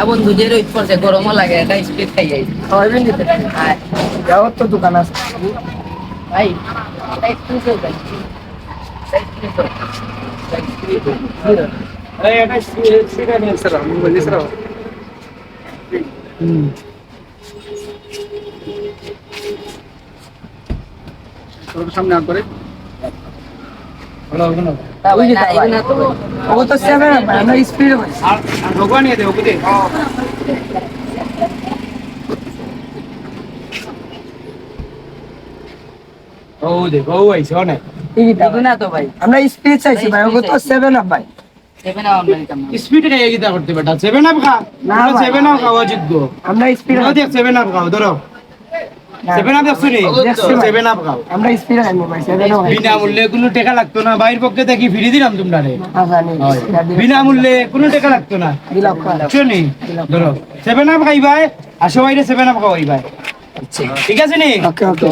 বন্ধু যে রোদ পড়ছে গরমও লাগে এটা স্পিড খাই যাই খাওয়াইবেন দিতে যাও তো দোকান আছে ভাই স্পিড ভাই এই এটা সিগা নিয়ে স্যার আমি বলি স্যার তোর সামনে আর করে হলো হলো ওই যে না তো ও তো সেভে না আমরা স্পিড আর ভগবান নিয়ে দে ওকে দে ও দে ও আইছে অনেক না তো ভাই আমরা স্পিড চাইছি ভাই ওকে তো 7 আপ ভাই সেভেন অনলাইন কাম স্পিড কে এগিয়ে করতে বেটা 7 আপ খা না 7 আপ খাওয়া যোগ্য আমরা স্পিড দেখ 7 আপ খাও ধরো 7 আপ দেখছো নি 7 আপ খাও আমরা স্পিড খাইবো ভাই 7 আপ বিনা মূল্যে কোনো টাকা লাগতো না বাইরের পক্ষে দেখি ফ্রি দিলাম তোমরারে বিনা মূল্যে কোনো টাকা লাগতো না দিলাম শুনি ধরো 7 আপ খাইবাই আসো বাইরে 7 আপ খাওয়াই ভাই ঠিক আছে নি ওকে ওকে